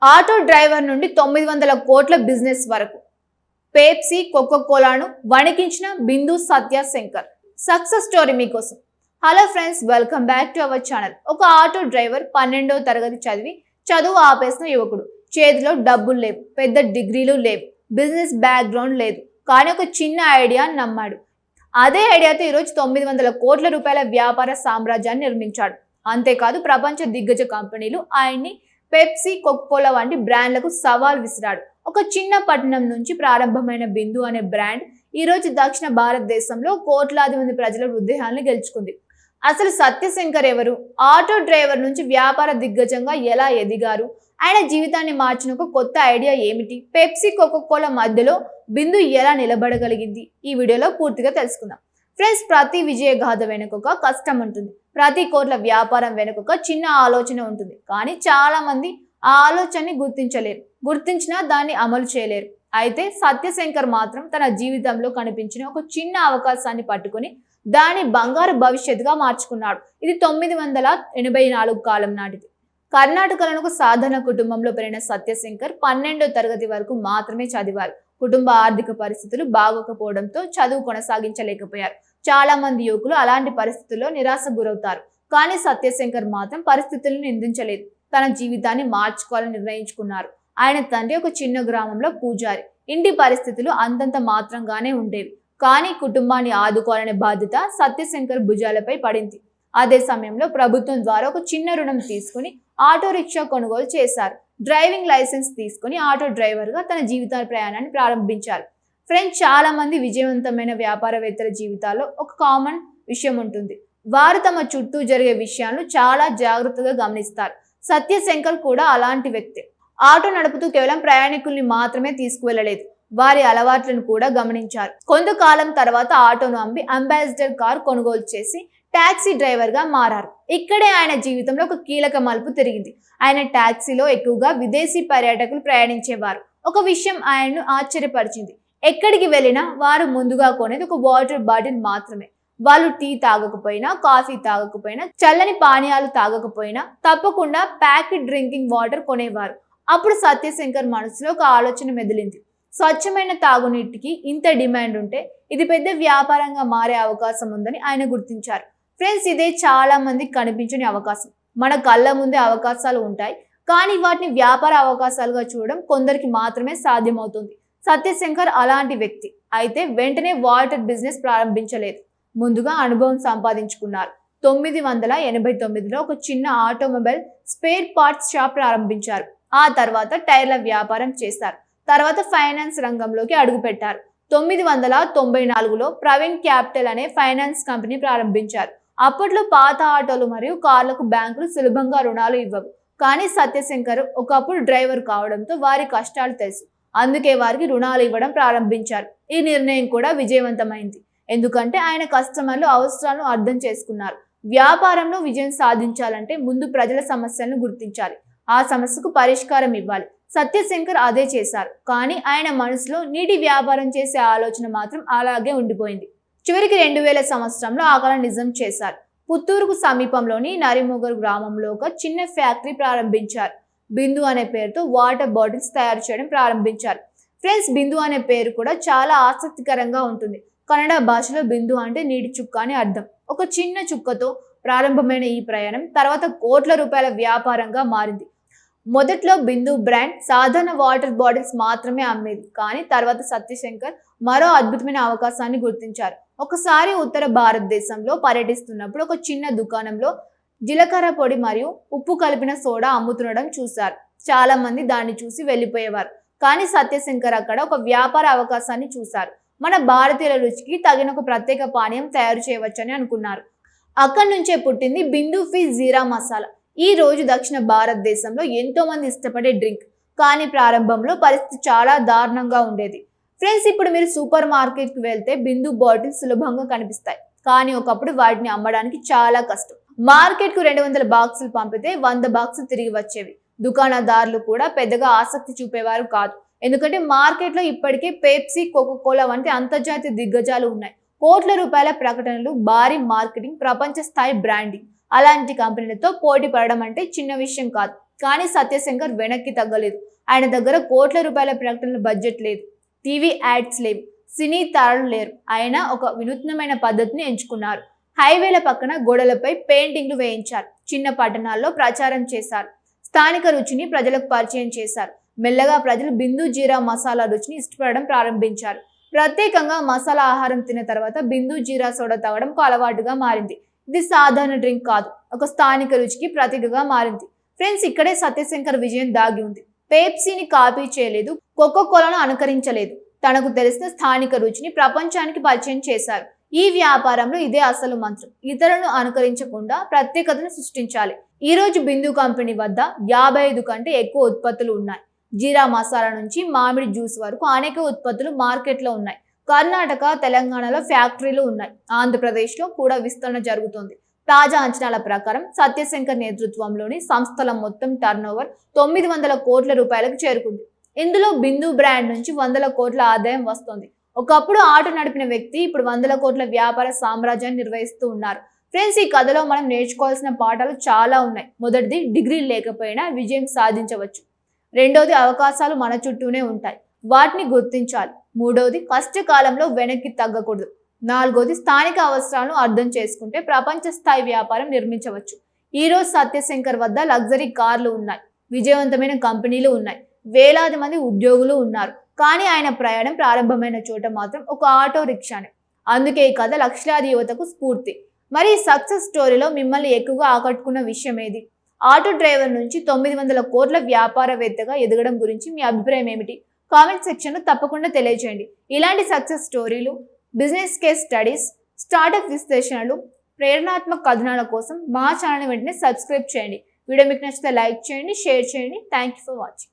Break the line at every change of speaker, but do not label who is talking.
Auto driver నుండి 900 కోట్ల business వరకు పేప్సీ కోకోకోలాను వణికించిన బిందు సత్య శంకర్ సక్సెస్ స్టోరీ మీకోసం. Hello friends, welcome back to our channel. ఒక ఆటో డ్రైవర్ 12వ తరగతి చదువు ఆపేసిన యువకుడు. చేతిలో డబ్బులు లేవు, పెద్ద డిగ్రీలు లేవు, బిజినెస్ బ్యాక్గ్రౌండ్ లేదు, కానీ ఒక చిన్న ఐడియా నమ్మాడు. అదే ఐడియాతో ఈరోజు 900 కోట్ల రూపాయల వ్యాపార సామ్రాజ్యాన్ని నిర్మించాడు. అంతేకాదు, ప్రపంచ దిగ్గజ కంపెనీలు ఆయన్ని పెప్సీ, కోకోకోలా వంటి బ్రాండ్లకు సవాల్ విసిరాడు. ఒక చిన్న పట్టణం నుంచి ప్రారంభమైన బిందు అనే బ్రాండ్ ఈ రోజు దక్షిణ భారతదేశంలో కోట్లాది మంది ప్రజల హృదయాలను గెలుచుకుంది. అసలు సత్యశంకర్ ఎవరు? ఆటో డ్రైవర్ నుంచి వ్యాపార దిగ్గజంగా ఎలా ఎదిగారు? ఆయన జీవితాన్ని మార్చిన ఒక కొత్త ఐడియా ఏమిటి? పెప్సీ, కోకోకోలా మధ్యలో బిందు ఎలా నిలబడగలిగింది? ఈ వీడియోలో పూర్తిగా తెలుసుకుందాం. ఫ్రెండ్స్, ప్రతి విజయ గాథ వెనుక ఒక కష్టం ఉంటుంది. ప్రతి కోట్ల వ్యాపారం వెనుక ఒక చిన్న ఆలోచన ఉంటుంది. కానీ చాలా మంది ఆ ఆలోచనని గుర్తించినా దాన్ని అమలు చేయలేరు. అయితే సత్యశంకర్ మాత్రం తన జీవితంలో కనిపించిన ఒక చిన్న అవకాశాన్ని పట్టుకుని దాని బంగారు భవిష్యత్తుగా మార్చుకున్నాడు. ఇది 1984 కాలం నాటిది. కర్ణాటకలోని ఒక సాధారణ కుటుంబంలో పెరిగిన సత్యశంకర్ 12వ తరగతి వరకు మాత్రమే చదివారు. కుటుంబ ఆర్థిక పరిస్థితులు బాగోకపోవడంతో చదువు కొనసాగించలేకపోయారు. చాలా మంది యువకులు అలాంటి పరిస్థితుల్లో నిరాశకు గురవుతారు. కానీ సత్యశంకర్ మాత్రం పరిస్థితులను నిందించలేదు. తన జీవితాన్ని మార్చుకోవాలని నిర్ణయించుకున్నారు. ఆయన తండ్రి ఒక చిన్న గ్రామంలో పూజారి. ఇంటి పరిస్థితులు అంతంత మాత్రంగానే ఉండేవి. కానీ కుటుంబాన్ని ఆదుకోవాలనే బాధ్యత సత్యశంకర్ భుజాలపై పడింది. అదే సమయంలో ప్రభుత్వం ద్వారా ఒక చిన్న రుణం తీసుకుని ఆటో రిక్షా కొనుగోలు చేశారు. డ్రైవింగ్ లైసెన్స్ తీసుకుని ఆటో డ్రైవర్గా తన జీవిత ప్రయాణాన్ని ప్రారంభించారు. ఫ్రెండ్స్, చాలా మంది విజయవంతమైన వ్యాపారవేత్తల జీవితాల్లో ఒక కామన్ విషయం ఉంటుంది. వారు తమ చుట్టూ జరిగే విషయాలను చాలా జాగ్రత్తగా గమనిస్తారు. సత్యశంకర్ కూడా అలాంటి వ్యక్తి. ఆటో నడుపుతూ కేవలం ప్రయాణికుల్ని మాత్రమే తీసుకువెళ్లలేదు, వారి అలవాట్లను కూడా గమనించారు. కొంతకాలం తర్వాత ఆటోను అమ్మి అంబాసిడర్ కార్ కొనుగోలు చేసి టాక్సీ డ్రైవర్ గా మారారు. ఇక్కడే ఆయన జీవితంలో ఒక కీలక మలుపు తిరిగింది. ఆయన టాక్సీలో ఎక్కువగా విదేశీ పర్యాటకులు ప్రయాణించేవారు. ఒక విషయం ఆయన్ను ఆశ్చర్యపరిచింది. ఎక్కడికి వెళ్ళినా వారు ముందుగా కొనేది ఒక వాటర్ బాటిల్ మాత్రమే. వాళ్ళు టీ తాగకపోయినా, కాఫీ తాగకపోయినా, చల్లని పానీయాలు తాగకపోయినా తప్పకుండా ప్యాకెట్ డ్రింకింగ్ వాటర్ కొనేవారు. అప్పుడు సత్యశంకర్ మనసులో ఒక ఆలోచన మెదిలింది. స్వచ్ఛమైన తాగునీటికి ఇంత డిమాండ్ ఉంటే ఇది పెద్ద వ్యాపారంగా మారే అవకాశం ఉందని ఆయన గుర్తించారు. ఫ్రెండ్స్, ఇదే చాలా మందికి కనిపించని అవకాశం. మన కళ్ళ ముందే అవకాశాలు ఉంటాయి, కానీ వాటిని వ్యాపార అవకాశాలుగా చూడడం కొందరికి మాత్రమే సాధ్యమవుతుంది. సత్యశంకర్ అలాంటి వ్యక్తి. అయితే వెంటనే వాటర్ బిజినెస్ ప్రారంభించలేదు. ముందుగా అనుభవం సంపాదించుకున్నారు. 1989లో ఒక చిన్న ఆటోమొబైల్ స్పేర్ పార్ట్స్ షాప్ ప్రారంభించారు. ఆ తర్వాత టైర్ల వ్యాపారం చేశారు. తర్వాత ఫైనాన్స్ రంగంలోకి అడుగుపెట్టారు. 1994లో ప్రవీణ్ క్యాపిటల్ అనే ఫైనాన్స్ కంపెనీ ప్రారంభించారు. అప్పట్లో పాత ఆటోలు మరియు కార్లకు బ్యాంకులు సులభంగా రుణాలు ఇవ్వవు. కానీ సత్యశంకర్ ఒకప్పుడు డ్రైవర్ కావడంతో వారి కష్టాలు తెలుసు. అందుకే వారికి రుణాలు ఇవ్వడం ప్రారంభించారు. ఈ నిర్ణయం కూడా విజయవంతమైంది, ఎందుకంటే ఆయన కస్టమర్లు అవసరాలను అర్థం చేసుకున్నారు. వ్యాపారంలో విజయం సాధించాలంటే ముందు ప్రజల సమస్యలను గుర్తించాలి, ఆ సమస్యకు పరిష్కారం ఇవ్వాలి. సత్యశంకర్ అదే చేశారు. కానీ ఆయన మనసులో నీటి వ్యాపారం చేసే ఆలోచన మాత్రం అలాగే ఉండిపోయింది. చివరికి 2000 సంవత్సరంలో ఆ కల నిజం చేశారు. పుత్తూరుకు సమీపంలోని నరిమొగరు గ్రామంలో ఒక చిన్న ఫ్యాక్టరీ ప్రారంభించారు. బిందు అనే పేరుతో వాటర్ బాటిల్స్ తయారు చేయడం ప్రారంభించారు. ఫ్రెండ్స్, బిందు అనే పేరు కూడా చాలా ఆసక్తికరంగా ఉంటుంది. కన్నడ భాషలో బిందు అంటే నీటి చుక్క అని అర్థం. ఒక చిన్న చుక్కతో ప్రారంభమైన ఈ ప్రయాణం తర్వాత కోట్ల రూపాయల వ్యాపారంగా మారింది. మొదట్లో బిందు బ్రాండ్ సాధారణ వాటర్ బాటిల్స్ మాత్రమే అమ్మేది. కానీ తర్వాత సత్యశంకర్ మరో అద్భుతమైన అవకాశాన్ని గుర్తించారు. ఒకసారి ఉత్తర భారతదేశంలో పర్యటిస్తున్నప్పుడు ఒక చిన్న దుకాణంలో జీలకర్ర పొడి మరియు ఉప్పు కలిపిన సోడా అమ్ముతుండడం చూశారు. చాలా మంది దాన్ని చూసి వెళ్ళిపోయేవారు. కానీ సత్యశంకర్ అక్కడ ఒక వ్యాపార అవకాశాన్ని చూశారు. మన భారతీయుల రుచికి తగిన ఒక ప్రత్యేక పానీయం తయారు చేయవచ్చని అనుకున్నారు. అక్కడి నుంచే పుట్టింది బిందు ఫిజ్ జీరా మసాలా. ఈ రోజు దక్షిణ భారతదేశంలో ఎంతో మంది ఇష్టపడే డ్రింక్. కానీ ప్రారంభంలో పరిస్థితి చాలా దారుణంగా ఉండేది. ఫ్రెండ్స్, ఇప్పుడు మీరు సూపర్ మార్కెట్కి వెళ్తే బిందు బాటిల్స్ సులభంగా కనిపిస్తాయి, కానీ ఒకప్పుడు వాటిని అమ్మడానికి చాలా కష్టం. మార్కెట్కు 200 బాక్సులు పంపితే 100 బాక్సులు తిరిగి వచ్చేవి. దుకాణదారులు కూడా పెద్దగా ఆసక్తి చూపేవారు కాదు, ఎందుకంటే మార్కెట్లో ఇప్పటికే పెప్సీ, కోకోకోలా వంటి అంతర్జాతీయ దిగ్గజాలు ఉన్నాయి. కోట్ల రూపాయల ప్రకటనలు, భారీ మార్కెటింగ్, ప్రపంచ స్థాయి బ్రాండింగ్. అలాంటి కంపెనీలతో పోటీ పడడం అంటే చిన్న విషయం కాదు. కానీ సత్యశంకర్ వెనక్కి తగ్గలేదు. ఆయన దగ్గర కోట్ల రూపాయల ప్రకటనల బడ్జెట్ లేదు, టీవీ యాడ్స్ లేవు, సినీ తారలు లేరు. ఆయన ఒక వినూత్నమైన పద్ధతిని ఎంచుకున్నారు. హైవేల పక్కన గోడలపై పెయింటింగ్లు వేయించారు, చిన్న పట్టణాల్లో ప్రచారం చేశారు, స్థానిక రుచిని ప్రజలకు పరిచయం చేశారు. మెల్లగా ప్రజలు బిందు జీరా మసాలా రుచిని ఇష్టపడడం ప్రారంభించారు. ప్రత్యేకంగా మసాలా ఆహారం తిన్న తర్వాత బిందు జీరా సోడా తాగడం అలవాటుగా మారింది. ఇది సాధారణ డ్రింక్ కాదు, ఒక స్థానిక రుచికి ప్రతీకగా మారింది. ఫ్రెండ్స్, ఇక్కడే సత్యశంకర్ విజయం దాగి ఉంది. పేప్సీని కాపీ చేయలేదు, కోకో కోలాను అనుకరించలేదు. తనకు తెలిసిన స్థానిక రుచిని ప్రపంచానికి పరిచయం చేశారు. ఈ వ్యాపారంలో ఇదే అసలు మంత్రం. ఇతరులను అనుకరించకుండా ప్రత్యేకతను సృష్టించాలి. ఈ రోజు బిందు కంపెనీ వద్ద 55 కంటే ఎక్కువ ఉత్పత్తులు ఉన్నాయి. జీరా మసాలా నుంచి మామిడి జ్యూస్ వరకు అనేక ఉత్పత్తులు మార్కెట్లో ఉన్నాయి. కర్ణాటక, తెలంగాణలో ఫ్యాక్టరీలు ఉన్నాయి. ఆంధ్రప్రదేశ్లో కూడా విస్తరణ జరుగుతోంది. తాజా అంచనాల ప్రకారం సత్యశంకర్ నేతృత్వంలోని సంస్థల మొత్తం టర్నోవర్ 900 కోట్ల రూపాయలకు చేరుకుంది. ఇందులో బిందు బ్రాండ్ నుంచి 100 కోట్ల ఆదాయం వస్తోంది. ఒకప్పుడు ఆటో నడిపిన వ్యక్తి ఇప్పుడు 100 కోట్ల వ్యాపార సామ్రాజ్యాన్ని నిర్వహిస్తూ ఉన్నారు. ఫ్రెండ్స్, ఈ కథలో మనం నేర్చుకోవాల్సిన పాఠాలు చాలా ఉన్నాయి. మొదటిది, డిగ్రీ లేకపోయినా విజయం సాధించవచ్చు. రెండోది, అవకాశాలు మన చుట్టూనే ఉంటాయి, వాటిని గుర్తించాలి. మూడోది, కష్టకాలంలో వెనక్కి తగ్గకూడదు. నాలుగోది, స్థానిక అవసరాలను అర్థం చేసుకుంటే ప్రపంచ స్థాయి వ్యాపారం నిర్మించవచ్చు. ఈ రోజు సత్యశంకర్ వద్ద లగ్జరీ కార్లు ఉన్నాయి, విజయవంతమైన కంపెనీలు ఉన్నాయి, వేలాది మంది ఉద్యోగులు ఉన్నారు. కానీ ఆయన ప్రయాణం ప్రారంభమైన చోట మాత్రం ఒక ఆటో రిక్షానే. అందుకే ఈ కథ లక్షలాది యువతకు స్ఫూర్తి. మరి ఈ సక్సెస్ స్టోరీలో మిమ్మల్ని ఎక్కువగా ఆకట్టుకున్న విషయం ఏది? ఆటో డ్రైవర్ నుంచి 900 కోట్ల వ్యాపారవేత్తగా ఎదగడం గురించి మీ అభిప్రాయం ఏమిటి? కామెంట్ సెక్షన్లో తప్పకుండా తెలియజేయండి. ఇలాంటి సక్సెస్ స్టోరీలు, బిజినెస్ కేస్ స్టడీస్, స్టార్టప్ విశ్లేషణలు, ప్రేరణాత్మక కథనాల కోసం మా ఛానల్ని వెంటనే సబ్స్క్రైబ్ చేయండి. వీడియో మీకు నచ్చితే లైక్ చేయండి, షేర్ చేయండి. Thank you for watching.